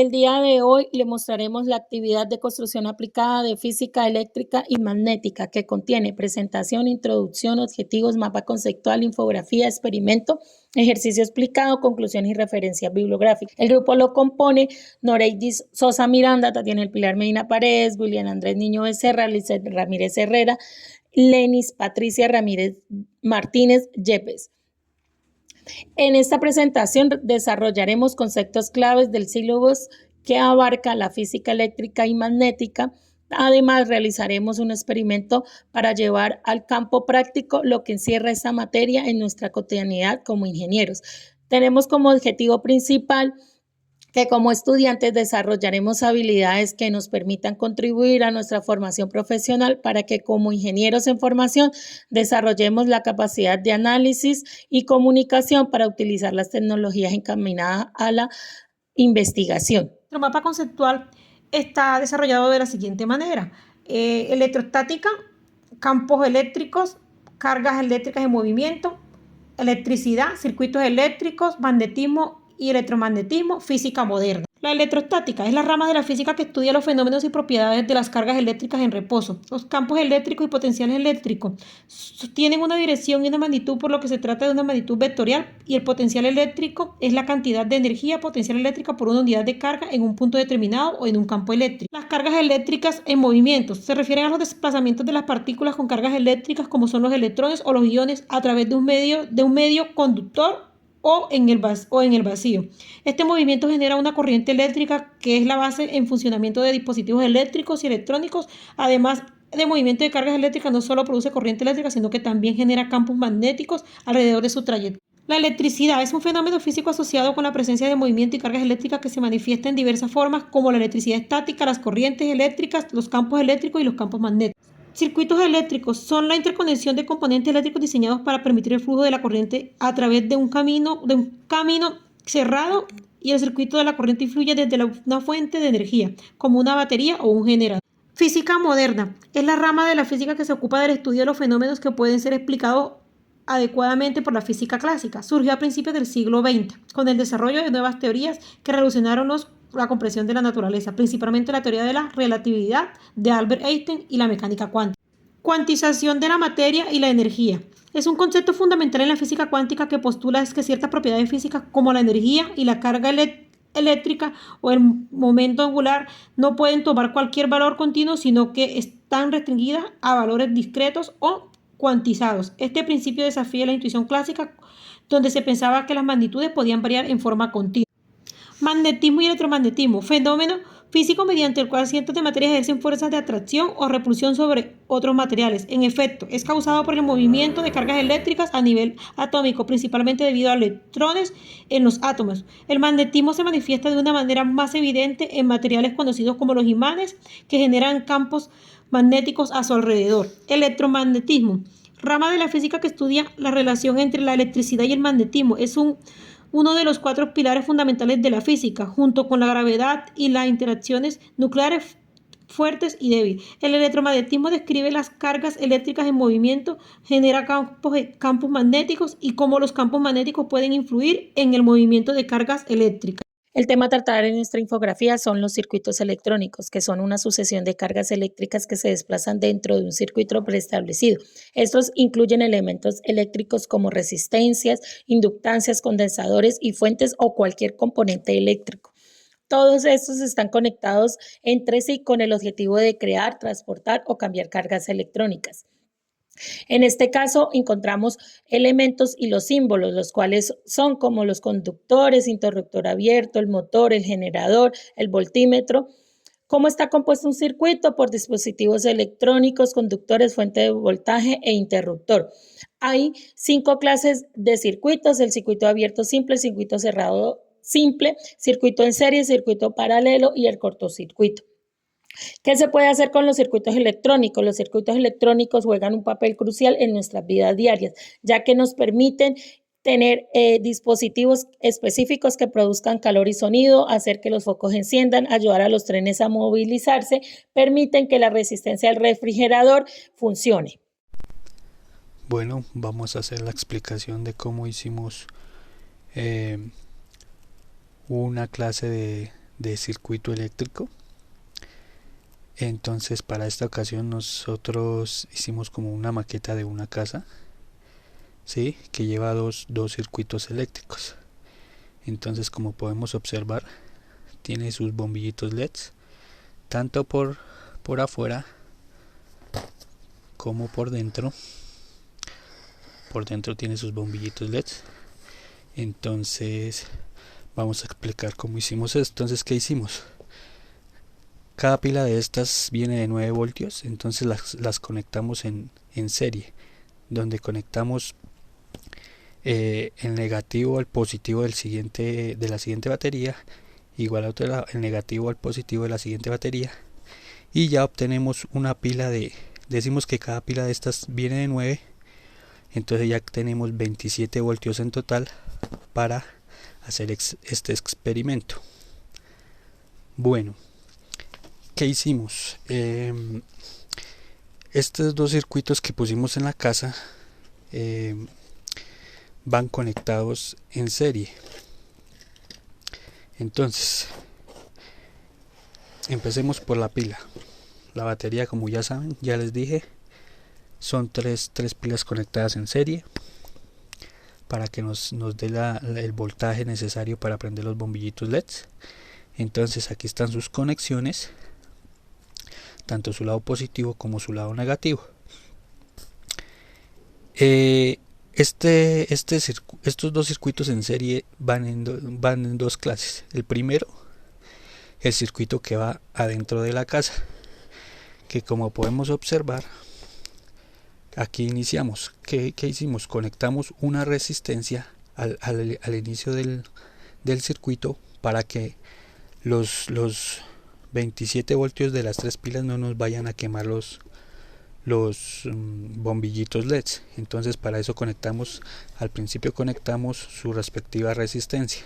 El día de hoy le mostraremos la actividad de construcción aplicada de física eléctrica y magnética que contiene presentación, introducción, objetivos, mapa conceptual, infografía, experimento, ejercicio explicado, conclusiones y referencias bibliográficas. El grupo lo compone Noreidis Sosa Miranda, Tatiana El Pilar Medina Paredes, William Andrés Niño Becerra, Lizeth Ramírez Herrera, Lenis Patricia Ramírez Martínez Yepes. En esta presentación desarrollaremos conceptos claves del sílabus que abarca la física eléctrica y magnética. Además, realizaremos un experimento para llevar al campo práctico lo que encierra esta materia en nuestra cotidianidad como ingenieros. Tenemos como objetivo principal que como estudiantes desarrollaremos habilidades que nos permitan contribuir a nuestra formación profesional para que como ingenieros en formación desarrollemos la capacidad de análisis y comunicación para utilizar las tecnologías encaminadas a la investigación. Nuestro mapa conceptual está desarrollado de la siguiente manera. Electrostática, campos eléctricos, cargas eléctricas en movimiento, electricidad, circuitos eléctricos, magnetismo y electromagnetismo, física moderna. La electrostática es la rama de la física que estudia los fenómenos y propiedades de las cargas eléctricas en reposo. Los campos eléctricos y potenciales eléctricos tienen una dirección y una magnitud, por lo que se trata de una magnitud vectorial, y el potencial eléctrico es la cantidad de energía potencial eléctrica por una unidad de carga en un punto determinado o en un campo eléctrico. Las cargas eléctricas en movimiento se refieren a los desplazamientos de las partículas con cargas eléctricas, como son los electrones o los iones, a través de un medio conductor o en el vacío. Este movimiento genera una corriente eléctrica que es la base en funcionamiento de dispositivos eléctricos y electrónicos. Además de movimiento de cargas eléctricas, no solo produce corriente eléctrica, sino que también genera campos magnéticos alrededor de su trayectoria. La electricidad es un fenómeno físico asociado con la presencia de movimiento y cargas eléctricas que se manifiesta en diversas formas, como la electricidad estática, las corrientes eléctricas, los campos eléctricos y los campos magnéticos. Circuitos eléctricos son la interconexión de componentes eléctricos diseñados para permitir el flujo de la corriente a través de un camino cerrado, y el circuito de la corriente influye desde una fuente de energía, como una batería o un generador. Física moderna es la rama de la física que se ocupa del estudio de los fenómenos que pueden ser explicados adecuadamente por la física clásica. Surgió a principios del siglo XX, con el desarrollo de nuevas teorías que revolucionaron la comprensión de la naturaleza, principalmente la teoría de la relatividad de Albert Einstein y la mecánica cuántica. Cuantización de la materia y la energía. Es un concepto fundamental en la física cuántica que postula que ciertas propiedades físicas como la energía y la carga eléctrica o el momento angular no pueden tomar cualquier valor continuo, sino que están restringidas a valores discretos o cuantizados. Este principio desafía la intuición clásica, donde se pensaba que las magnitudes podían variar en forma continua. Magnetismo y electromagnetismo, fenómeno físico mediante el cual cientos de materias ejercen fuerzas de atracción o repulsión sobre otros materiales. En efecto, es causado por el movimiento de cargas eléctricas a nivel atómico, principalmente debido a electrones en los átomos. El magnetismo se manifiesta de una manera más evidente en materiales conocidos como los imanes, que generan campos magnéticos a su alrededor. Electromagnetismo, rama de la física que estudia la relación entre la electricidad y el magnetismo, es uno de los 4 pilares fundamentales de la física, junto con la gravedad y las interacciones nucleares fuertes y débiles. El electromagnetismo describe las cargas eléctricas en movimiento, genera campos magnéticos y cómo los campos magnéticos pueden influir en el movimiento de cargas eléctricas. El tema a tratar en nuestra infografía son los circuitos electrónicos, que son una sucesión de cargas eléctricas que se desplazan dentro de un circuito preestablecido. Estos incluyen elementos eléctricos como resistencias, inductancias, condensadores y fuentes o cualquier componente eléctrico. Todos estos están conectados entre sí con el objetivo de crear, transportar o cambiar cargas electrónicas. En este caso encontramos elementos y los símbolos, los cuales son como los conductores, interruptor abierto, el motor, el generador, el voltímetro. ¿Cómo está compuesto un circuito? Por dispositivos electrónicos, conductores, fuente de voltaje e interruptor. Hay 5 clases de circuitos: el circuito abierto simple, el circuito cerrado simple, circuito en serie, circuito paralelo y el cortocircuito. ¿Qué se puede hacer con los circuitos electrónicos? Los circuitos electrónicos juegan un papel crucial en nuestras vidas diarias, ya que nos permiten tener dispositivos específicos que produzcan calor y sonido, hacer que los focos enciendan, ayudar a los trenes a movilizarse, permiten que la resistencia del refrigerador funcione. Bueno, vamos a hacer la explicación de cómo hicimos una clase de circuito eléctrico. Entonces para esta ocasión nosotros hicimos como una maqueta de una casa, ¿sí? Que lleva dos circuitos eléctricos. Entonces, como podemos observar, tiene sus bombillitos LEDs tanto por afuera como por dentro. Por dentro tiene sus bombillitos LEDs. Entonces vamos a explicar cómo hicimos esto. Entonces, ¿qué hicimos? Cada pila de estas viene de 9 voltios, entonces las conectamos en serie, donde conectamos el negativo al positivo de la siguiente batería, igual a el negativo al positivo de la siguiente batería, y ya obtenemos una pila decimos que cada pila de estas viene de 9, entonces ya tenemos 27 voltios en total para hacer este experimento. Bueno, ¿qué hicimos? Estos dos circuitos que pusimos en la casa van conectados en serie. Entonces, empecemos por la pila. La batería, como ya saben, ya les dije, son tres pilas conectadas en serie para que nos dé el voltaje necesario para prender los bombillitos LEDs. Entonces aquí están sus conexiones, tanto su lado positivo como su lado negativo. Estos dos circuitos en serie van en dos clases. El primero, el circuito que va adentro de la casa, que como podemos observar, aquí iniciamos. ¿Qué hicimos? Conectamos una resistencia al inicio del circuito para que los 27 voltios de las tres pilas no nos vayan a quemar los bombillitos LEDs. Entonces para eso al principio conectamos su respectiva resistencia.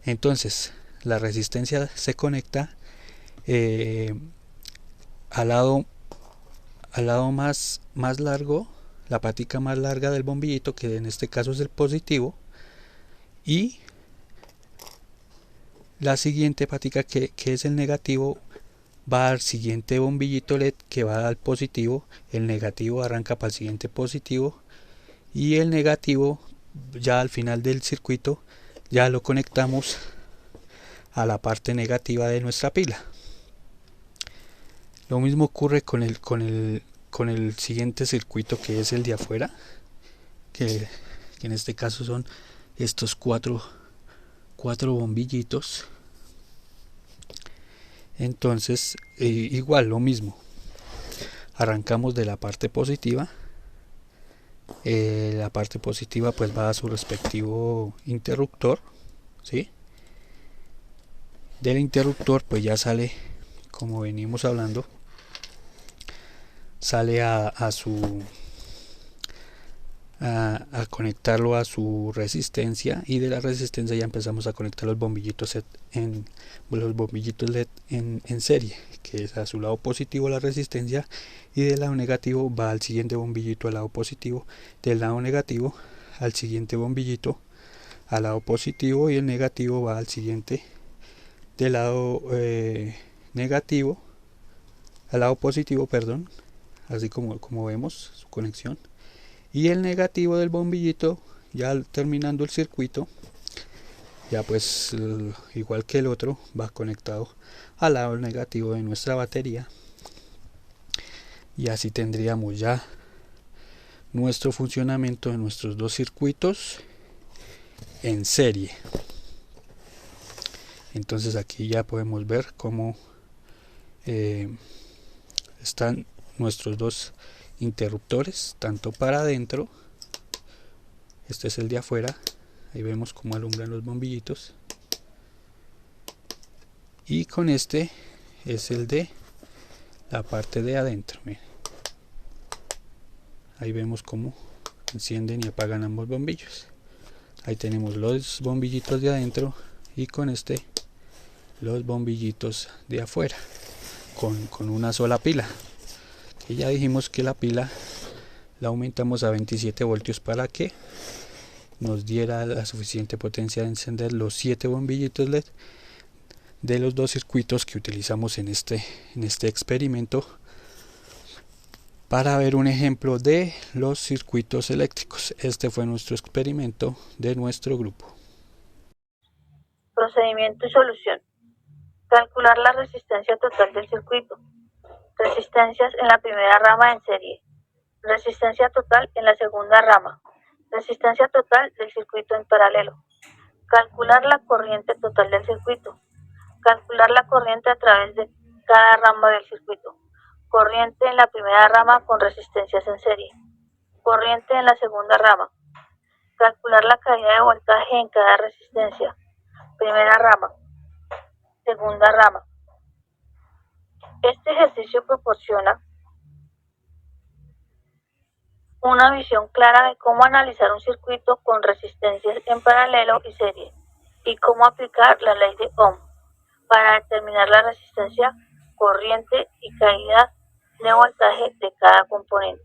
Entonces la resistencia se conecta al lado más largo, la patica más larga del bombillito, que en este caso es el positivo, y la siguiente patica que es el negativo va al siguiente bombillito LED que va al positivo. El negativo arranca para el siguiente positivo, y el negativo ya al final del circuito ya lo conectamos a la parte negativa de nuestra pila. Lo mismo ocurre con el siguiente circuito, que es el de afuera, que en este caso son estos cuatro bombillitos. Entonces igual lo mismo, arrancamos de la parte positiva. La parte positiva pues va a su respectivo interruptor, ¿sí? Del interruptor pues ya sale, como venimos hablando, sale a conectarlo a su resistencia, y de la resistencia ya empezamos a conectar los bombillitos LED en serie, que es a su lado positivo la resistencia, y del lado negativo va al siguiente bombillito al lado positivo, del lado negativo al siguiente bombillito al lado positivo, y el negativo va al siguiente del lado negativo al lado positivo, perdón, así como vemos su conexión. Y el negativo del bombillito, ya terminando el circuito, ya pues igual que el otro, va conectado al lado negativo de nuestra batería, y así tendríamos ya nuestro funcionamiento de nuestros dos circuitos en serie. Entonces aquí ya podemos ver cómo están nuestros dos interruptores, tanto para adentro, este es el de afuera, ahí vemos cómo alumbran los bombillitos, y con este es el de la parte de adentro. Miren, ahí vemos cómo encienden y apagan ambos bombillos. Ahí tenemos los bombillitos de adentro, y con este los bombillitos de afuera, con una sola pila. Y ya dijimos que la pila la aumentamos a 27 voltios para que nos diera la suficiente potencia de encender los 7 bombillitos LED de los dos circuitos que utilizamos en este experimento para ver un ejemplo de los circuitos eléctricos. Este fue nuestro experimento de nuestro grupo. Procedimiento y solución. Calcular la resistencia total del circuito. Resistencias en la primera rama en serie. Resistencia total en la segunda rama. Resistencia total del circuito en paralelo. Calcular la corriente total del circuito. Calcular la corriente a través de cada rama del circuito. Corriente en la primera rama con resistencias en serie. Corriente en la segunda rama. Calcular la caída de voltaje en cada resistencia. Primera rama. Segunda rama. Este ejercicio proporciona una visión clara de cómo analizar un circuito con resistencias en paralelo y serie y cómo aplicar la ley de Ohm para determinar la resistencia, corriente y caída de voltaje de cada componente.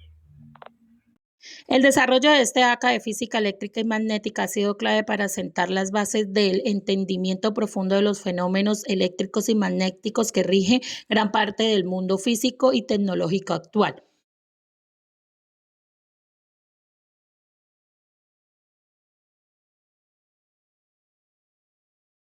El desarrollo de este ACA de física eléctrica y magnética ha sido clave para sentar las bases del entendimiento profundo de los fenómenos eléctricos y magnéticos que rige gran parte del mundo físico y tecnológico actual.